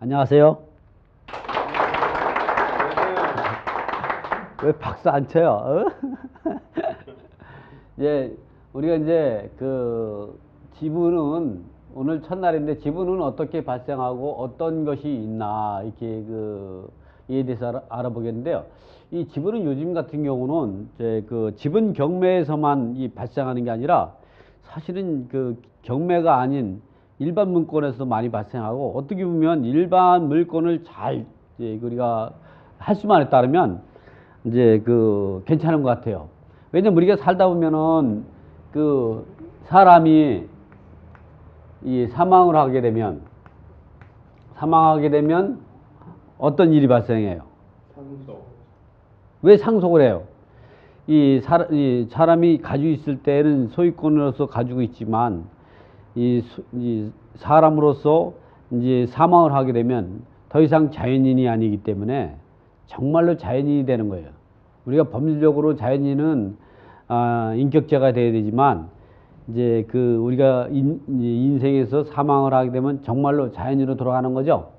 안녕하세요. 왜 박수 안 쳐요? 어? 예, 우리가 이제 그 지분은 오늘 첫날인데 지분은 어떻게 발생하고 어떤 것이 있나 이렇게 이에 대해서 알아보겠는데요. 이 지분은 요즘 같은 경우는 이제 그 지분 경매에서만 발생하는 게 아니라 사실은 그 경매가 아닌 일반 물건에서도 많이 발생하고, 어떻게 보면 일반 물건을 잘 우리가 할 수만 따르면 이제 괜찮은 것 같아요. 왜냐면 우리가 살다 보면은 사람이 이 사망하게 되면 어떤 일이 발생해요? 상속. 왜 상속을 해요? 이 사람이 가지고 있을 때는 소유권으로서 가지고 있지만 이 사람으로서 이제 사망을 하게 되면 더 이상 자연인이 아니기 때문에 정말로 자연인이 되는 거예요. 우리가 법률적으로 자연인은 인격자가 돼야 되지만 이제 우리가 인생에서 사망을 하게 되면 정말로 자연인으로 돌아가는 거죠.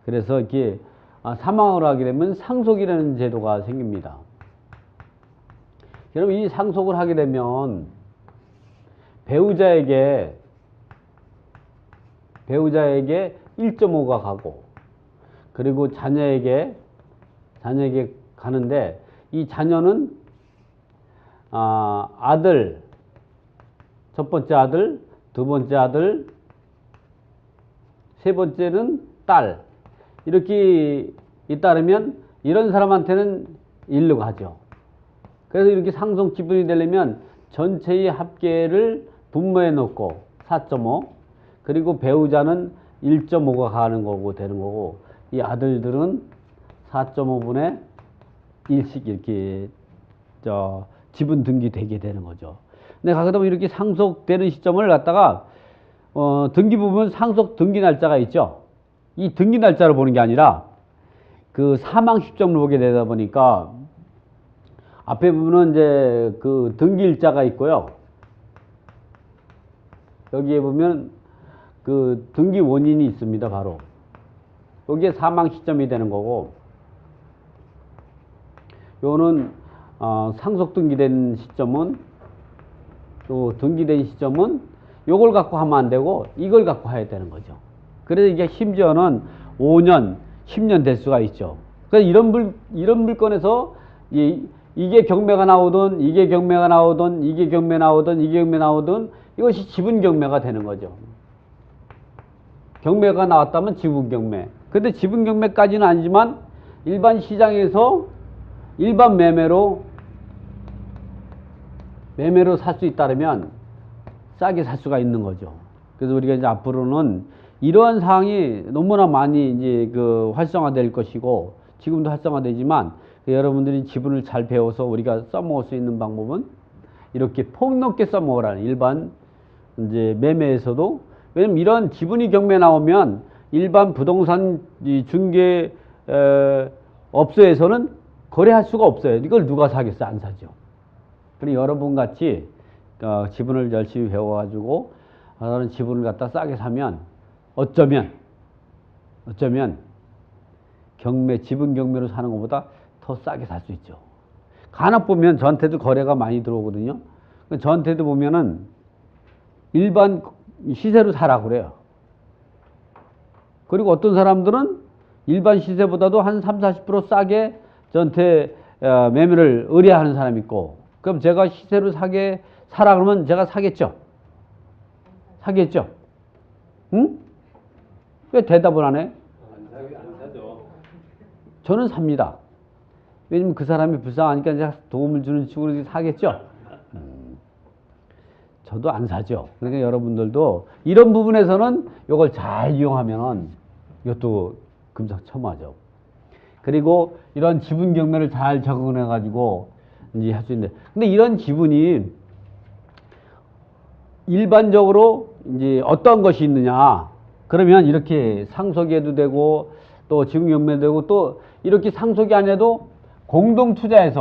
그래서 이렇게 사망을 하게 되면 상속이라는 제도가 생깁니다. 여러분, 이 상속을 하게 되면 배우자에게 1.5가 가고, 그리고 자녀에게 가는데, 이 자녀는 아들, 첫 번째 아들, 두 번째 아들, 세 번째는 딸, 이렇게 잇따르면 이런 사람한테는 1로 가죠. 그래서 이렇게 상속 지분이 되려면 전체의 합계를 분모해 놓고 4.5, 그리고 배우자는 1.5가 가는 거고 되는 거고, 이 아들들은 4.5분의 1씩 이렇게 지분 등기되게 되는 거죠. 근데 가끔 이렇게 상속되는 시점을 갖다가 등기 부분 상속 등기 날짜가 있죠. 이 등기 날짜를 보는 게 아니라 사망 시점을 보게 되다 보니까 앞에 보면 이제 등기 일자가 있고요. 여기에 보면 등기 원인이 있습니다. 바로 여기에 사망 시점이 되는 거고, 요거는 상속 등기된 시점은, 또 등기된 시점은 요걸 갖고 하면 안 되고 이걸 갖고 해야 되는 거죠. 그래서 이게 심지어는 5년, 10년 될 수가 있죠. 그래서 이런 물건에서 이게 경매가 나오든 이게 경매 나오든 이것이 지분 경매가 되는 거죠. 경매가 나왔다면 지분 경매. 근데 지분 경매까지는 아니지만 일반 시장에서 일반 매매로 살 수 있다면 싸게 살 수가 있는 거죠. 그래서 우리가 이제 앞으로는 이러한 사항이 너무나 많이 이제 활성화될 것이고, 지금도 활성화되지만 여러분들이 지분을 잘 배워서 우리가 써먹을 수 있는 방법은 이렇게 폭넓게 써먹으라는, 일반 이제 매매에서도. 왜냐면 이런 지분이 경매 나오면 일반 부동산 중개 업소에서는 거래할 수가 없어요. 이걸 누가 사겠어요? 안 사죠. 그리고 여러분 같이 지분을 열심히 배워가지고 다른 지분을 갖다 싸게 사면 어쩌면 지분 경매로 사는 것보다 더 싸게 살 수 있죠. 간혹 보면 저한테도 거래가 많이 들어오거든요. 저한테도 보면은 일반 시세로 사라고 그래요. 그리고 어떤 사람들은 일반 시세보다도 한 30-40% 싸게 저한테 매매를 의뢰하는 사람이 있고, 그럼 제가 시세로 사라 그러면 제가 사겠죠? 응? 왜 대답을 안 해? 안 사죠. 저는 삽니다. 왜냐면 그 사람이 불쌍하니까 제가 도움을 주는 식으로 사겠죠? 저도 안 사죠. 그러니까 여러분들도 이런 부분에서는 이걸 잘 이용하면은 이것도 금상첨화죠. 그리고 이런 지분 경매를 잘 적응해 가지고 이제 할 수 있는데, 근데 이런 지분이 일반적으로 이제 어떤 것이 있느냐, 그러면 이렇게 상속해도 되고 또 지분 경매도 되고, 또 이렇게 상속이 안 해도 공동 투자로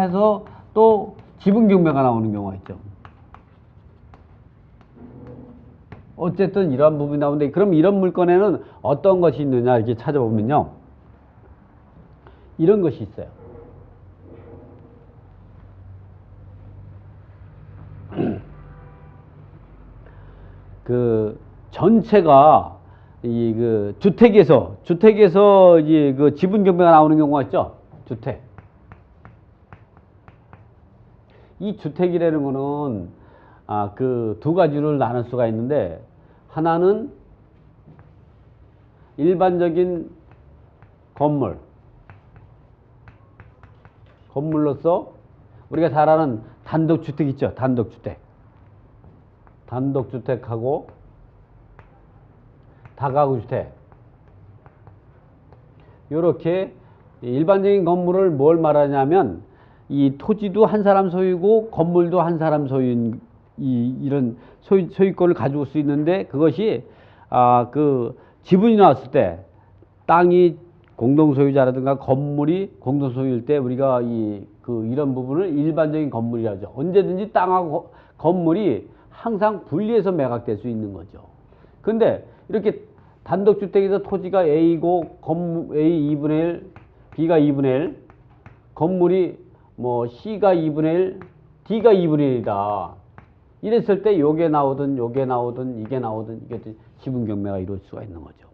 해서 또 지분 경매가 나오는 경우가 있죠. 어쨌든 이러한 부분이 나오는데, 그럼 이런 물건에는 어떤 것이 있느냐 이렇게 찾아보면요, 이런 것이 있어요. 그 전체가 이 그 주택에서 이제 그 지분 경매가 나오는 경우가 있죠. 주택. 이 주택이라는 거는 그 두 가지를 나눌 수가 있는데, 하나는 일반적인 건물로서 우리가 잘 아는 단독주택 있죠. 단독주택하고 다가구주택, 요렇게 일반적인 건물을 뭘 말하냐면, 이 토지도 한 사람 소유고 건물도 한 사람 소유인 이런 소유권을 가지고 수 있는데, 그것이 그 지분이 나왔을 때 땅이 공동소유자라든가 건물이 공동소유일 때 우리가 이런 부분을 일반적인 건물이라고 하죠. 언제든지 땅하고 건물이 항상 분리해서 매각될 수 있는 거죠. 근데 이렇게 단독주택에서 토지가 A고 A 2분의 1, B가 2분의 1, 건물이 뭐 C가 2분의 1, D가 2분의 1이다. 이랬을 때 요게 나오든 이게 나오든 이게 지분 경매가 이루어질 수가 있는 거죠.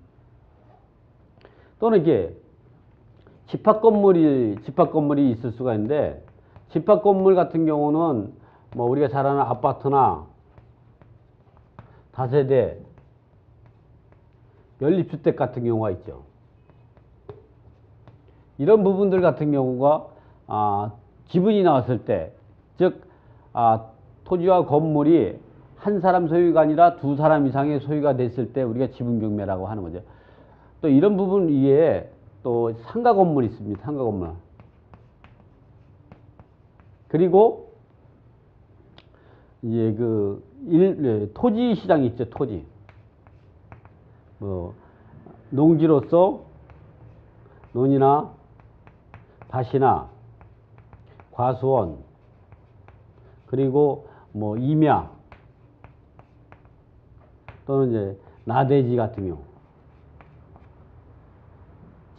또는 이게 집합 건물이 있을 수가 있는데, 집합 건물 같은 경우는 뭐 우리가 잘 아는 아파트나 다세대, 연립주택 같은 경우가 있죠. 이런 부분들 같은 경우가 지분이 나왔을 때, 즉 토지와 건물이 한 사람 소유가 아니라 두 사람 이상의 소유가 됐을 때 우리가 지분 경매라고 하는 거죠. 또 이런 부분 위에 또 상가 건물이 있습니다. 상가 건물. 그리고 이제 토지 시장이 있죠. 토지. 뭐 농지로서 논이나 밭이나 과수원, 그리고 뭐 임야 또는 이제 나대지 같은 경우,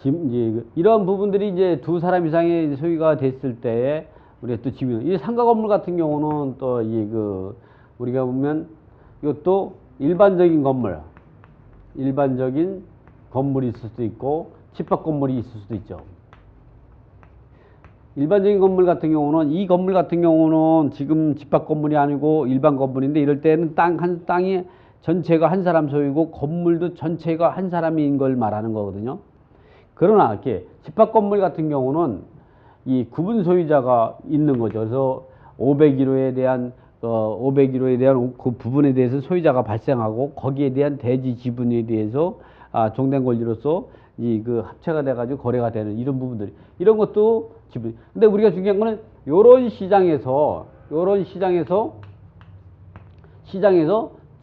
이제 이런 부분들이 이제 두 사람 이상의 소유가 됐을 때에 우리가 또 지분, 이 상가 건물 같은 경우는 또 우리가 보면 이것도 일반적인 건물이 있을 수도 있고 집합 건물이 있을 수도 있죠. 일반적인 건물 같은 경우는, 이 건물 같은 경우는 지금 집합 건물이 아니고 일반 건물인데, 이럴 때는 땅이 전체가 한 사람 소유고 건물도 전체가 한 사람인 걸 말하는 거거든요. 그러나 이렇게 집합 건물 같은 경우는 이 구분 소유자가 있는 거죠. 그래서 501호에 대한 그 부분에 대해서 소유자가 발생하고, 거기에 대한 대지 지분에 대해서 종된 권리로서 그 합체가 돼가지고 거래가 되는 이런 부분들이, 이런 것도 지분. 근데 우리가 중요한 거는 요런 시장에서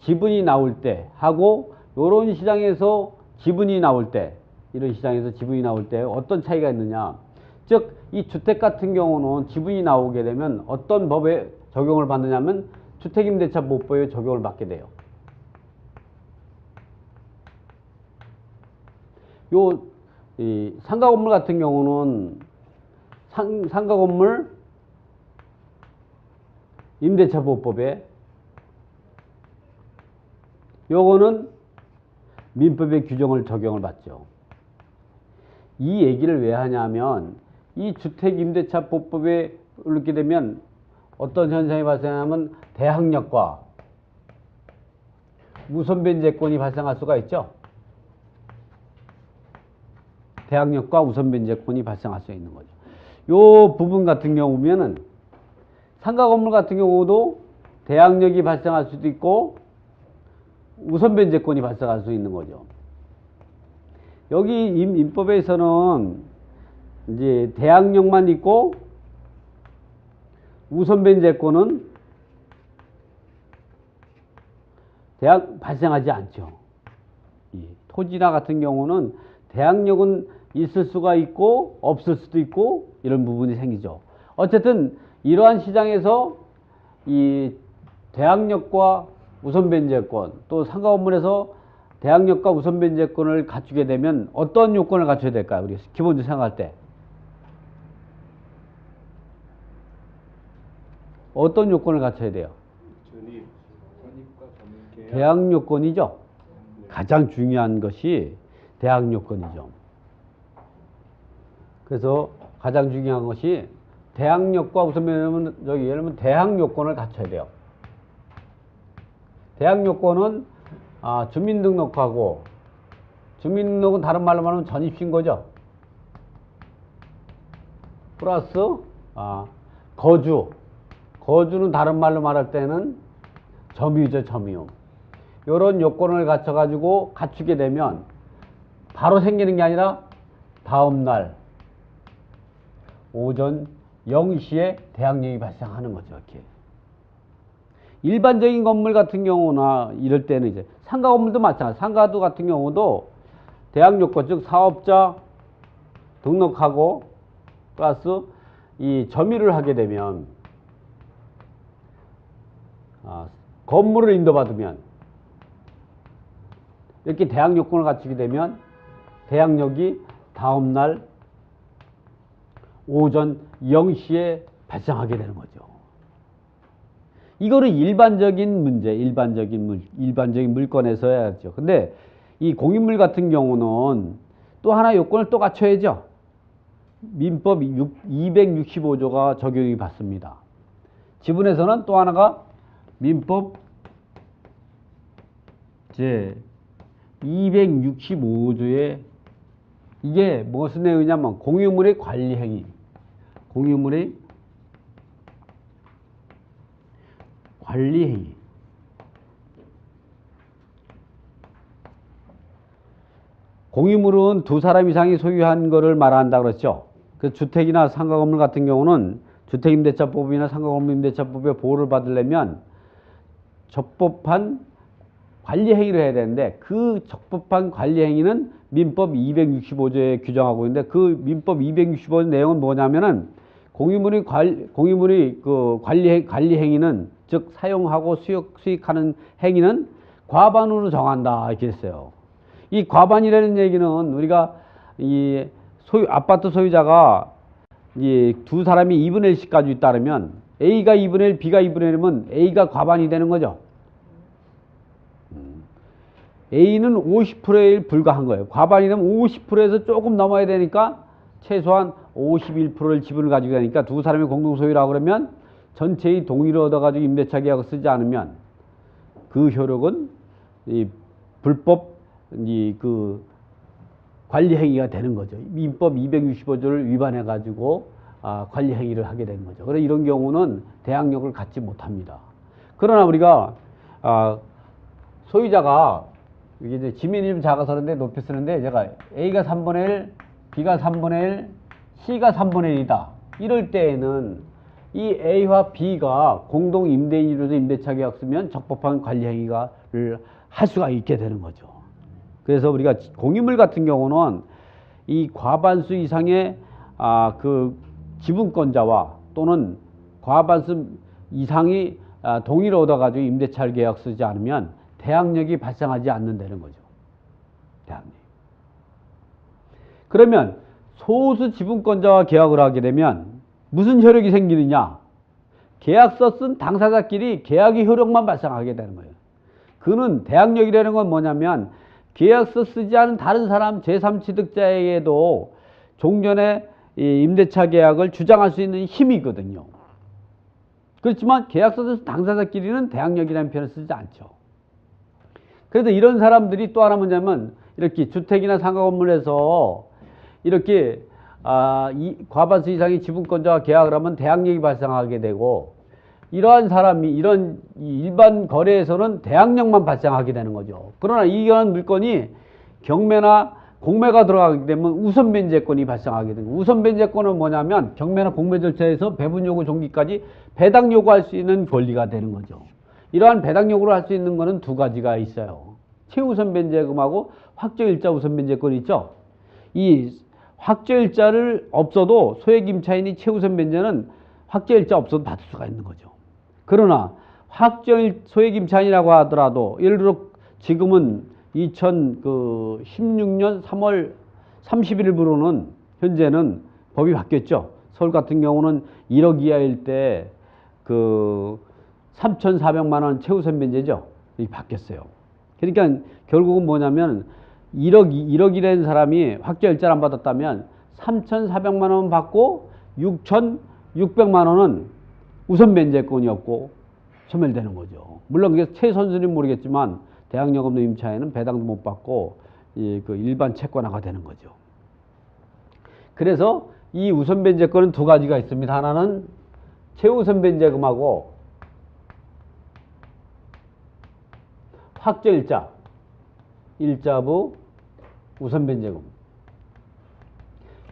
지분이 나올 때 하고, 요런 시장에서 지분이 나올 때, 이런 시장에서 지분이 나올 때 어떤 차이가 있느냐. 즉, 이 주택 같은 경우는 지분이 나오게 되면 어떤 법에 적용을 받느냐면 주택임대차보호법에 적용을 받게 돼요. 이 상가 건물 같은 경우는 상가 건물 임대차보호법에, 요거는 민법의 규정을 적용을 받죠. 이 얘기를 왜 하냐면, 이 주택임대차보호법에 이렇게 되면 어떤 현상이 발생하면 대항력과 우선변제권이 발생할 수가 있죠. 대항력과 우선변제권이 발생할 수 있는 거죠. 요 부분 같은 경우면은 상가 건물 같은 경우도 대항력이 발생할 수도 있고 우선변제권이 발생할 수 있는 거죠. 여기 민법에서는 이제 대항력만 있고 우선변제권은 발생하지 않죠. 토지나 같은 경우는 대항력은 있을 수가 있고 없을 수도 있고 이런 부분이 생기죠. 어쨌든 이러한 시장에서 이 대항력과 우선 변제권, 또 상가 건물에서 대항력과 우선 변제권을 갖추게 되면 어떤 요건을 갖춰야 될까요? 우리 기본적으로 생각할 때 어떤 요건을 갖춰야 돼요? 대항 요건이죠. 가장 중요한 것이 대항 요건이죠. 그래서 가장 중요한 것이 대항력과 우선 변제는 여기 예를 들면 대항 요건을 갖춰야 돼요. 대항 요건은 주민등록하고, 주민등록은 다른 말로 말하면 전입신고죠. 플러스 거주는 다른 말로 말할 때는 점유죠. 점유. 이런 요건을 갖추게 되면 바로 생기는 게 아니라 다음날 오전 0시에 대항력이 발생하는 거죠. 이렇게. 일반적인 건물 같은 경우나 이럴 때는 이제 상가 건물도 마찬가지. 상가도 같은 경우도 대항 요건, 즉 사업자 등록하고 플러스 이 점유를 하게 되면 건물을 인도받으면 이렇게 대항 요건을 갖추게 되면 대항력이 다음날 오전 0시에 발생하게 되는 거죠. 이거는 일반적인 문제, 일반적인 물건에서 해야죠. 근데 이 공인물 같은 경우는 또 하나 요건을 또 갖춰야죠. 민법 265조가 적용이 받습니다. 지분에서는 또 하나가 민법 제 265조에 이게 무슨 내용이냐면 공유물의 관리 행위, 공유물의 관리 행위. 공유물은 두 사람 이상이 소유한 것을 말한다 그랬죠. 그 주택이나 상가 건물 같은 경우는 주택임대차법이나 상가 건물 임대차법의 보호를 받으려면 적법한 관리 행위를 해야 되는데 그 적법한 관리 행위는 민법 265조에 규정하고 있는데 그 민법 265조 내용은 뭐냐면은 공유물의 그 관리 행위는 즉 사용하고 수익하는 행위는 과반으로 정한다 이렇게 했어요. 이 과반이라는 얘기는 우리가 이 아파트 소유자가 이 두 사람이 2분의 1씩 가지고 있다면 A가 2분의 1, B가 2분의 1이면 A가 과반이 되는 거죠. A는 50%에 불과한 거예요. 과반이 되면 50%에서 조금 넘어야 되니까 최소한 51%를 지분을 가지고 되니까 두 사람의 공동소유라고 그러면 전체의 동의를 얻어가지고 임대차 계약을 쓰지 않으면 그 효력은 이 불법 그 관리 행위가 되는 거죠. 민법 265조를 위반해 가지고 관리 행위를 하게 되는 거죠. 그래서 이런 경우는 대항력을 갖지 못합니다. 그러나 우리가 소유자가 이게 이제 지면이 좀 작아서 그런데 높이 쓰는데 제가 A가 3분의 1, B가 3분의 1, C가 3분의 1이다. 이럴 때에는 이 A와 B가 공동 임대인으로서 임대차 계약 쓰면 적법한 관리 행위를 할 수가 있게 되는 거죠. 그래서 우리가 공유물 같은 경우는 이 과반수 이상의 그 지분권자와 또는 과반수 이상이 동의를 얻어가지고 임대차 계약 쓰지 않으면 대항력이 발생하지 않는다는 거죠. 대항력. 그러면 소수 지분권자와 계약을 하게 되면 무슨 효력이 생기느냐? 계약서 쓴 당사자끼리 계약의 효력만 발생하게 되는 거예요. 그는 대항력이라는 건 뭐냐면 계약서 쓰지 않은 다른 사람 제3취득자에게도 종전의 임대차 계약을 주장할 수 있는 힘이거든요. 그렇지만 계약서 쓴 당사자끼리는 대항력이라는 표현을 쓰지 않죠. 그래서 이런 사람들이 또 하나 뭐냐면 이렇게 주택이나 상가 건물에서 이렇게 과반수 이상의 지분권자와 계약을 하면 대항력이 발생하게 되고 이러한 사람이 이런 일반 거래에서는 대항력만 발생하게 되는 거죠. 그러나 이러한 물건이 경매나 공매가 들어가게 되면 우선 변제권이 발생하게 되는 거예요. 우선 변제권은 뭐냐면 경매나 공매 절차에서 배분 요구 종기까지 배당 요구할 수 있는 권리가 되는 거죠. 이러한 배당 요구를 할 수 있는 거는 두 가지가 있어요. 최우선 변제금하고 확정일자 우선 변제권이 있죠. 이 확정일자를 없어도 소액임차인이 최우선 변제는 확정일자 없어도 받을 수가 있는 거죠. 그러나 확정일 소액임차인이라고 하더라도 예를 들어 지금은 2016년 3월 31일부로는 현재는 법이 바뀌었죠. 서울 같은 경우는 1억 이하일 때 그 3,400만 원 최우선 면제죠. 이게 바뀌었어요. 그러니까 결국은 뭐냐면 1억이라는 사람이 확정일자를 안 받았다면 3,400만 원 받고 6,600만 원은 우선 면제권이었고 소멸되는 거죠. 물론 그게 최선순위는 모르겠지만 대학력 없는 임차인은 배당도 못 받고 그 일반 채권화가 되는 거죠. 그래서 이 우선 변제권은 두 가지가 있습니다. 하나는 최우선 변제금하고 확정일자, 일자부 우선 변제금.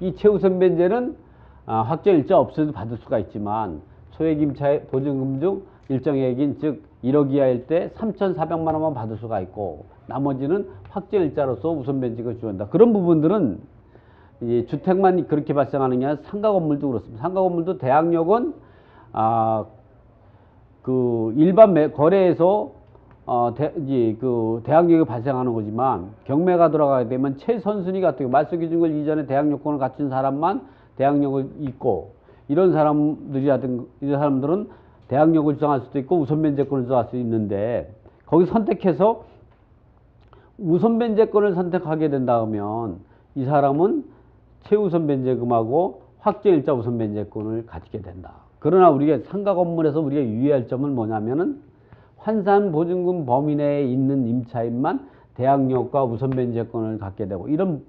이 최우선 변제는 확정일자 없어도 받을 수가 있지만 소액임차의 보증금 중 일정액인 즉 1억 이하일 때 3,400만 원만 받을 수가 있고 나머지는 확정일자로서 우선 변제금을 주는다. 그런 부분들은 주택만 그렇게 발생하는 게 아니라 상가 건물도 그렇습니다. 상가 건물도 대학력은 그 일반 거래에서 그 대학력이 발생하는 거지만 경매가 들어가게 되면 최선순위 같은 말소 기준을 이전에 대학요건을 갖춘 사람만 대학력을 있고 이런 사람들은 대학력을 주장할 수도 있고 우선 변제권을 주장할 수 있는데 거기 선택해서 우선 변제권을 선택하게 된다면 이 사람은 최우선 변제금하고 확정일자 우선 변제권을 가지게 된다. 그러나 우리가 상가 건물에서 우리가 유의할 점은 뭐냐면은 환산 보증금 범위 내에 있는 임차인만 대학력과 우선 변제권을 갖게 되고 이런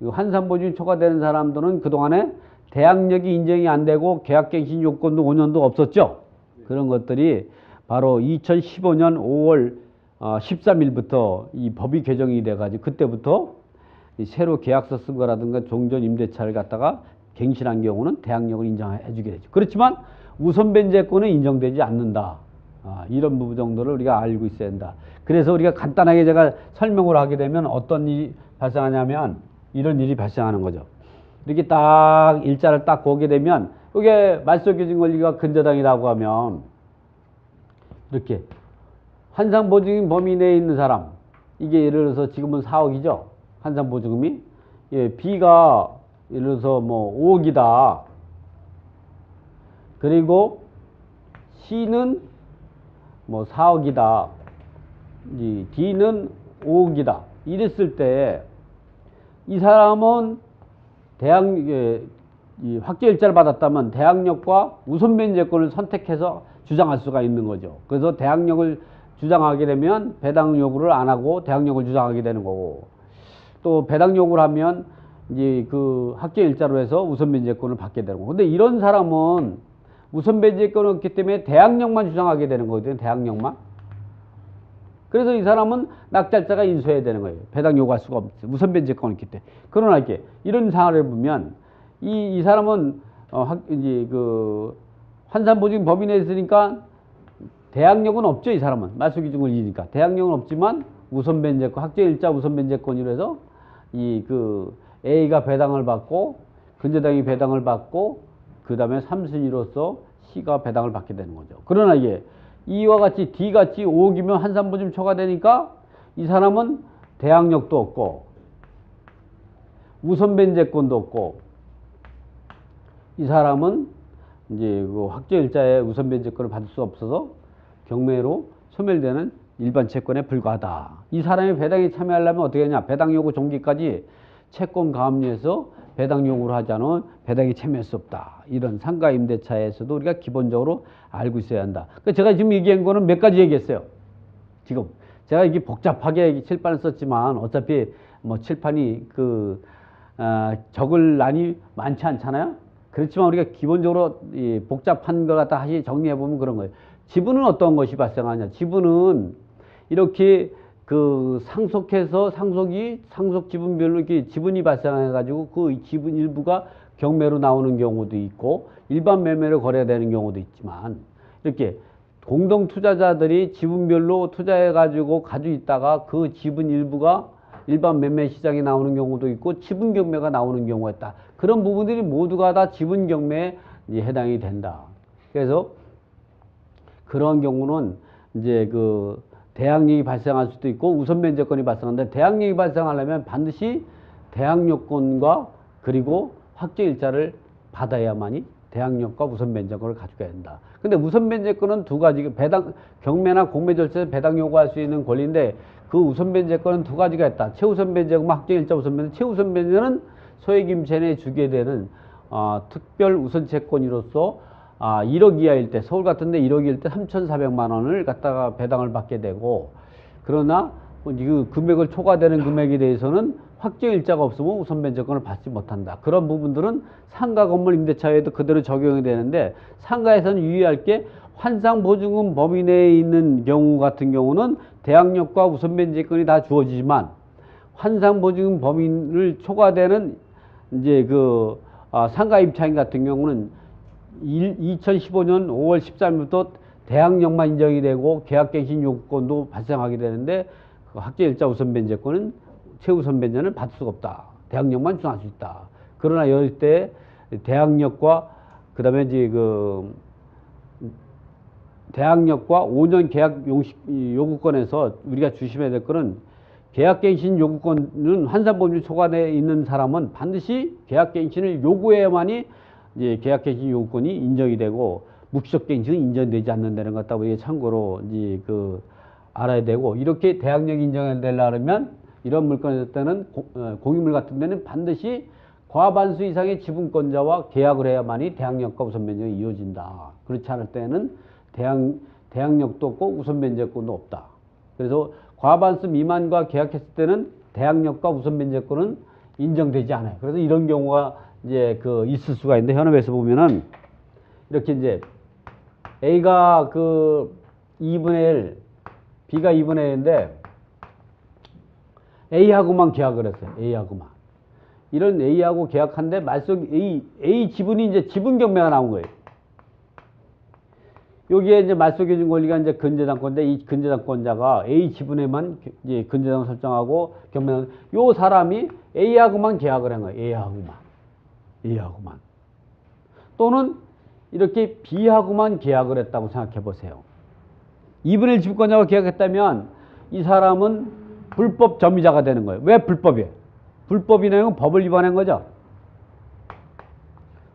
환산 보증이 초과되는 사람들은 그동안에 대학력이 인정이 안 되고 계약갱신 요건도 5년도 없었죠. 그런 것들이 바로 2015년 5월 13일부터 이 법이 개정이 돼가지고 그때부터 새로 계약서 쓴 거라든가 종전 임대차를 갖다가 갱신한 경우는 대학력을 인정해 주게 되죠. 그렇지만 우선 변제권은 인정되지 않는다. 이런 부분 정도를 우리가 알고 있어야 된다. 그래서 우리가 간단하게 제가 설명을 하게 되면 어떤 일이 발생하냐면 이런 일이 발생하는 거죠. 이렇게 딱 일자를 딱 보게 되면 이게 말소기준 권리가 근저당이라고 하면 이렇게 환상보증금 범위 내에 있는 사람 이게 예를 들어서 지금은 4억이죠. 환산보증금이 B가 예를 들어서 뭐 5억이다. 그리고 C는 뭐 4억이다. D는 5억이다. 이랬을 때 이 사람은 확정일자를 받았다면 대학력과 우선 변제권을 선택해서 주장할 수가 있는 거죠. 그래서 대학력을 주장하게 되면 배당 요구를 안 하고 대학력을 주장하게 되는 거고 또 배당 요구를 하면 이제 그 확정일자로 해서 우선 변제권을 받게 되는 거고 근데 이런 사람은 우선 변제권이 없기 때문에 대학력만 주장하게 되는 거거든요. 대학력만. 그래서 이 사람은 낙찰자가 인수해야 되는 거예요. 배당 요구할 수가 없어요. 우선 변제권이 있기 때문에. 그러나 이렇게 이런 상황을 보면 이 사람은 이제 그 환산보증 범위 내에 있으니까 대학력은 없죠. 이 사람은 말소기준을 이니까 대학력은 없지만 우선 변제권 확정일자 우선 변제권으로 해서 이 그 A가 배당을 받고 근저당이 배당을 받고 그 다음에 3순위로서 C가 배당을 받게 되는 거죠. 그러나 이게 이와 같이 D같이 5억이면 환산보증 초과되니까 이 사람은 대학력도 없고 우선 변제권도 없고 이 사람은 이제 그 확정일자의 우선 변제권을 받을 수 없어서 경매로 소멸되는 일반 채권에 불과하다. 이 사람이 배당에 참여하려면 어떻게 하냐. 배당 요구 종기까지 채권 가압류에서 배당 요구를 하지 않으면 배당에 참여할 수 없다. 이런 상가 임대차에서도 우리가 기본적으로 알고 있어야 한다. 제가 지금 얘기한 거는 몇 가지 얘기했어요. 지금 제가 이게 복잡하게 칠판을 썼지만 어차피 뭐 칠판이 적을 난이 많지 않잖아요. 그렇지만 우리가 기본적으로 이 복잡한 걸 갖다 다시 정리해 보면 그런 거예요. 지분은 어떤 것이 발생하냐. 지분은 이렇게 그 상속해서 상속 지분별로 이렇게 지분이 발생해 가지고 그 지분 일부가 경매로 나오는 경우도 있고 일반 매매로 거래되는 경우도 있지만 이렇게 공동 투자자들이 지분별로 투자해 가지고 가지고 있다가 그 지분 일부가 일반 매매 시장에 나오는 경우도 있고 지분 경매가 나오는 경우가 있다. 그런 부분들이 모두가 다 지분 경매에 해당이 된다. 그래서 그런 경우는 이제 그 대항력이 발생할 수도 있고 우선 면제권이 발생하는데, 대항력이 발생하려면 반드시 대항력권과 그리고 확정일자를 받아야만이 대항력과 우선 면제권을 가지게 된다. 근데 우선 면제권은 두 가지, 배당 경매나 공매 절차에서 배당 요구할 수 있는 권리인데, 그 우선 면제권은 두 가지가 있다. 최우선 면제권, 확정일자 우선 면제. 최우선 면제는 소액 임차인에 주게 되는 특별 우선 채권으로서 1억 이하일 때, 서울 같은 데 1억일 때 3,400만 원을 갖다가 배당을 받게 되고, 그러나 그 금액을 초과되는 금액에 대해서는 확정일자가 없으면 우선 면제권을 받지 못한다. 그런 부분들은 상가 건물 임대차에도 그대로 적용이 되는데, 상가에서는 유의할 게, 환상보증금 범위 내에 있는 경우 같은 경우는 대항력과 우선 면제권이 다 주어지지만, 환상보증금 범위를 초과되는 이제 그 상가 임차인 같은 경우는 2015년 5월 13일부터 대항력만 인정이 되고 계약갱신 요구권도 발생하게 되는데, 그 확정일자 우선 면제권은 최우선 면제는 받을 수가 없다. 대항력만 주장할 수 있다. 그러나 이럴 때 대항력과 그다음에 이제 그 대항력과 5년 계약 요구권에서 우리가 조심해야 될 거는, 계약갱신 요구권은 환산법률 초과되어 있는 사람은 반드시 계약갱신을 요구해야만이 이제 계약갱신 요구권이 인정이 되고, 묵시적갱신은 인정되지 않는다는 것 같다고 참고로 이제 그 알아야 되고, 이렇게 대항력이 인정되려면 이런 물건일 때는 공유물 같은 데는 반드시 과반수 이상의 지분권자와 계약을 해야만이 대항력과 우선 면제가 이어진다. 그렇지 않을 때는 대항력도 없고 우선 면제권도 없다. 그래서 과반수 미만과 계약했을 때는 대항력과 우선 면제권은 인정되지 않아요. 그래서 이런 경우가 이제 그 있을 수가 있는데, 현업에서 보면은 이렇게 이제 A가 그 2분의 1, B가 2분의 1인데 A하고만 계약을 했어요. A하고만. 이런 A하고 계약한데 말속 A 지분이 이제 지분 경매가 나온 거예요. 여기에 이제 말소기준 권리가 이제 근저당권인데, 이 근저당권자가 A 지분에만 이제 근저당을 설정하고 경매는, 요 사람이 A하고만 계약을 한 거예요. A하고만. 또는 이렇게 B하고만 계약을 했다고 생각해 보세요. 2분의 1 지분권자가 계약했다면 이 사람은 불법 점유자가 되는 거예요. 왜 불법이에요? 불법이라는 건 법을 위반한 거죠.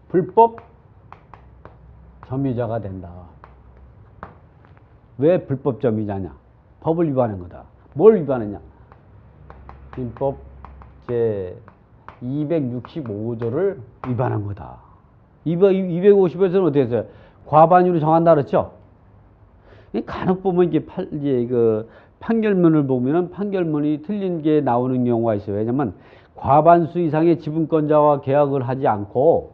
불법 점유자가 된다. 왜 불법 점유자냐? 법을 위반한 거다. 뭘 위반했냐? 민법 제 265조를 위반한 거다. 250에서는 어떻게 했어요? 과반유로 정한다 그랬죠? 간혹 보면 이게 그 판결문을 보면은 판결문이 틀린 게 나오는 경우가 있어요. 왜냐면 과반수 이상의 지분권자와 계약을 하지 않고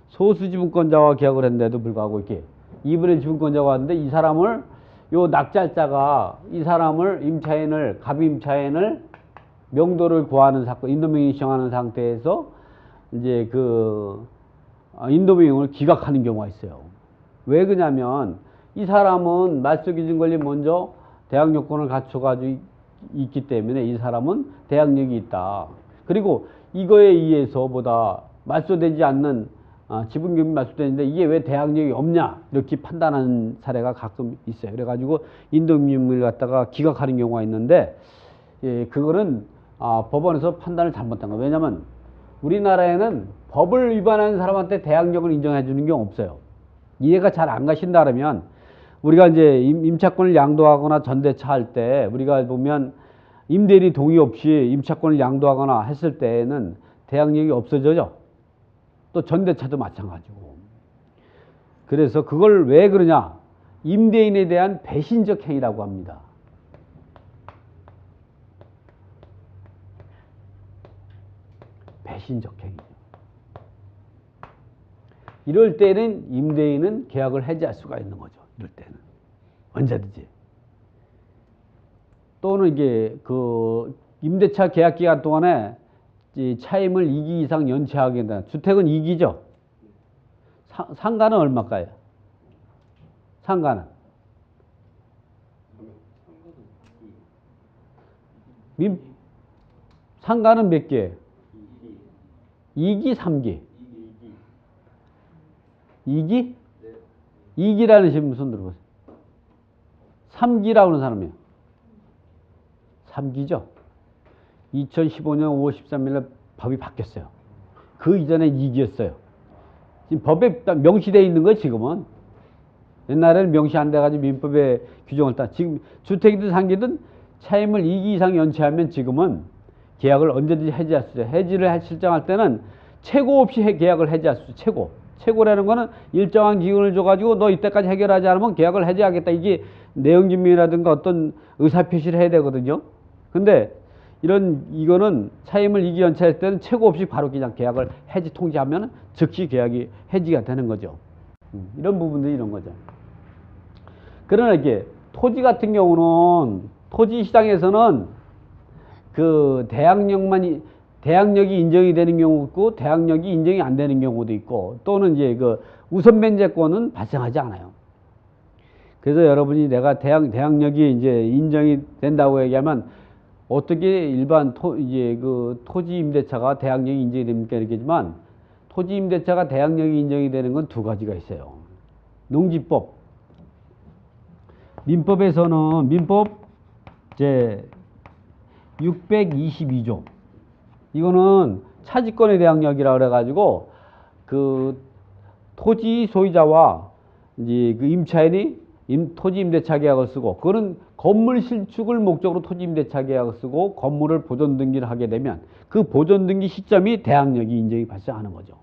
소수 지분권자와 계약을 했는데도 불구하고 이렇게 2분의 1 지분권자가 왔는데, 이 사람을, 요 낙찰자가 이 사람을 임차인을, 갑임차인을 명도를 구하는 사건, 인도명의 신청하는 상태에서 이제 그 인도명령을 기각하는 경우가 있어요. 왜 그러냐면 이 사람은 말소기준 권리 먼저 대항력권을 갖춰가지고 있기 때문에 이 사람은 대항력이 있다. 그리고 이거에 의해서 보다 말소되지 않는 지분금이 말소되는데 이게 왜 대항력이 없냐 이렇게 판단하는 사례가 가끔 있어요. 그래가지고 인도명령을 갖다가 기각하는 경우가 있는데, 예, 그거는 법원에서 판단을 잘못한 거예요. 왜냐하면 우리나라에는 법을 위반하는 사람한테 대항력을 인정해 주는 경우 없어요. 이해가 잘 안 가신다 그러면, 우리가 이제 임차권을 양도하거나 전대차 할 때 우리가 보면 임대인이 동의 없이 임차권을 양도하거나 했을 때에는 대항력이 없어져요. 또 전대차도 마찬가지고. 그래서 그걸 왜 그러냐? 임대인에 대한 배신적 행위라고 합니다. 배신적 행위죠. 이럴 때는 임대인은 계약을 해지할 수가 있는 거죠. 이럴 때는 언제든지. 또는 이게 그 임대차 계약 기간 동안에 차임을 2기 이상 연체하게 된다. 주택은 2기죠. 상가는 얼마일까요? 상가는 상가는 몇 개? 2기, 3기. 2기? 2기라는 신 무슨 들어보세요. 3기라고 하는 사람이에요. 3기죠. 2015년 5월 13일 날 법이 바뀌었어요. 그 이전에 2기였어요. 지금 법에 명시되어 있는 거예요, 지금은. 옛날에는 명시 안 돼가지고 민법에 규정을 지금 주택이든 상기든 차임을 2기 이상 연체하면 지금은 계약을 언제든지 해지할 수 있어요. 해지를 실정할 때는 최고 없이 계약을 해지할 수 있어요. 최고라는 거는 일정한 기간을 줘가지고 너 이때까지 해결하지 않으면 계약을 해지하겠다. 이게 내용증명이라든가 어떤 의사표시를 해야 되거든요. 근데 이거는 차임을 2기 연체할 때는 최고 없이 바로 그냥 계약을 해지 통지하면 즉시 계약이 해지가 되는 거죠. 이런 부분들이 이런 거죠. 그러나 이게 토지 같은 경우는 토지 시장에서는 그 대항력이 인정이 되는 경우도 있고 대항력이 인정이 안 되는 경우도 있고 또는 이제 그 우선 변제권은 발생하지 않아요. 그래서 여러분이 내가 대항력이 이제 인정이 된다고 얘기하면 어떻게 일반 토지 임대차가 대항력이 인정이 됩니까? 이렇게지만 토지 임대차가 대항력이 인정이 되는 건 두 가지가 있어요. 농지법. 민법에서는 민법 제 622조. 이거는 차지권의 대항력이라 그래가지고 그 토지 소유자와 이제 그 임차인이 토지 임대차 계약을 쓰고 그거는 건물 신축을 목적으로 토지 임대차 계약을 쓰고 건물을 보존 등기를 하게 되면 그 보존 등기 시점이 대항력이 인정이 발생하는 거죠.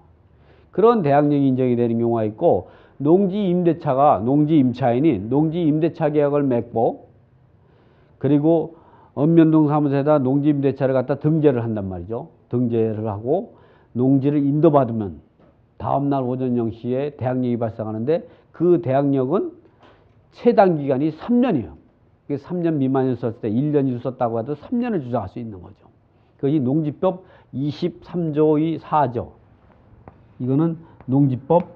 그런 대항력이 인정이 되는 경우가 있고 농지 임차인이 농지 임대차 계약을 맺고 그리고 읍면동 사무소에다 농지 임대차를 갖다 등재를 한단 말이죠. 등재를 하고 농지를 인도받으면 다음날 오전 0시에 대항력이 발생하는데 그 대항력은 최단 기간이 3년이에요. 3년 미만을 썼을 때 1년이 썼다고 해도 3년을 주장할 수 있는 거죠. 그것이 농지법 23조의 4조. 이거는 농지법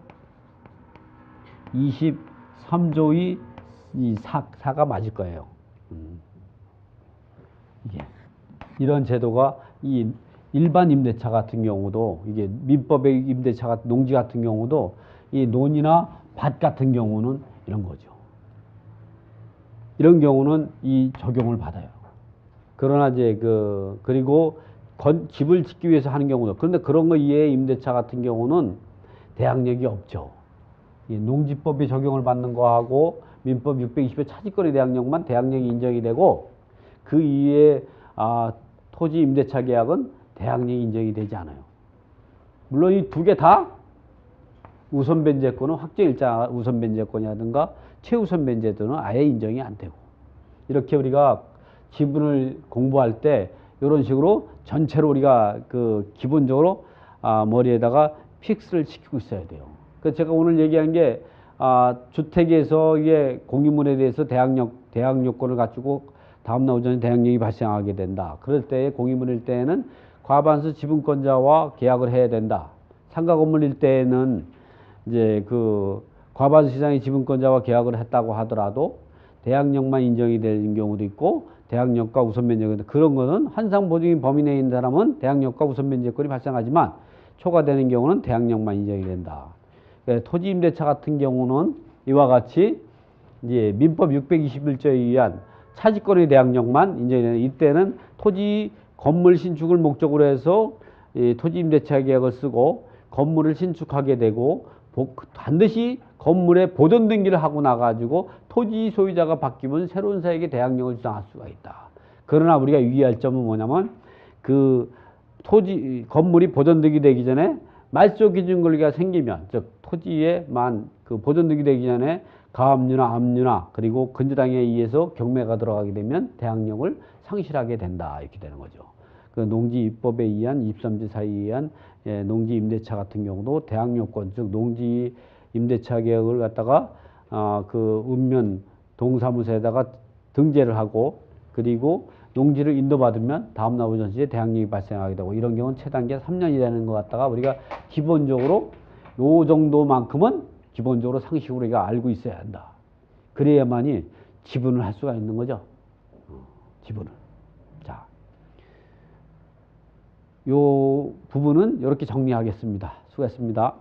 23조의 4가 맞을 거예요. 이게 이런 제도가 이 일반 임대차 같은 경우도 이게 민법의 임대차 농지 같은 경우도 이 논이나 밭 같은 경우는 이런 거죠. 이런 경우는 이 적용을 받아요. 그러나 이제 그리고 집을 짓기 위해서 하는 경우도 그런데 그런 거 이외에 임대차 같은 경우는 대항력이 없죠. 이 농지법이 적용을 받는 거하고 민법 620의 차지권의 대항력만 대항력이 인정이 되고 그 이외에 토지 임대차 계약은 대항력이 인정이 되지 않아요. 물론 이 두 개 다 우선 변제권은 확정일자 우선 변제권이라든가 최우선 변제도는 아예 인정이 안 되고 이렇게 우리가 지분을 공부할 때 이런 식으로 전체로 우리가 기본적으로 머리에다가 픽스를 시키고 있어야 돼요. 그래서 제가 오늘 얘기한 게 주택에서 이게 공유물에 대해서 대항력권을 갖추고 다음날 오전에 대항력이 발생하게 된다. 그럴 때에 공유물일 때에는 과반수 지분권자와 계약을 해야 된다. 상가 건물일 때에는 이제 과반수 시장의 지분권자와 계약을 했다고 하더라도 대항력만 인정이 되는 경우도 있고 대항력과 우선 변제권 그런 거는 환상 보증인 범위 내에 있는 사람은 대항력과 우선 변제권이 발생하지만 초과되는 경우는 대항력만 인정이 된다. 토지 임대차 같은 경우는 이와 같이 이제 민법 621조에 의한 차지권의 대항력만 인정이 되는 이때는 토지 건물 신축을 목적으로 해서 토지 임대차 계약을 쓰고 건물을 신축하게 되고 반드시 건물에 보존 등기를 하고 나가지고 토지 소유자가 바뀌면 새로운 사에게 대항력을 주장할 수가 있다. 그러나 우리가 유의할 점은 뭐냐면 건물이 보존 등기 되기 전에 말소 기준 권리가 생기면 즉 토지에만 보존 등기 되기 전에 가압류나 압류나 그리고 근저당에 의해서 경매가 들어가게 되면 대항력을 상실하게 된다. 이렇게 되는 거죠. 농지입법에 의한 23지4에 의한 농지 임대차 같은 경우도 대항력권 즉 농지 임대차 계약을 갖다가 읍면 동사무소에다가 등재를 하고 그리고 농지를 인도받으면 다음날 오전 시에 대항력이 발생하게 되고 이런 경우는 최단계 3년이 되는 것 같다가 우리가 기본적으로 요 정도만큼은 기본적으로 상식으로 우리가 알고 있어야 한다. 그래야만이 지분을 할 수가 있는 거죠. 지분을. 자, 요 부분은 이렇게 정리하겠습니다. 수고했습니다.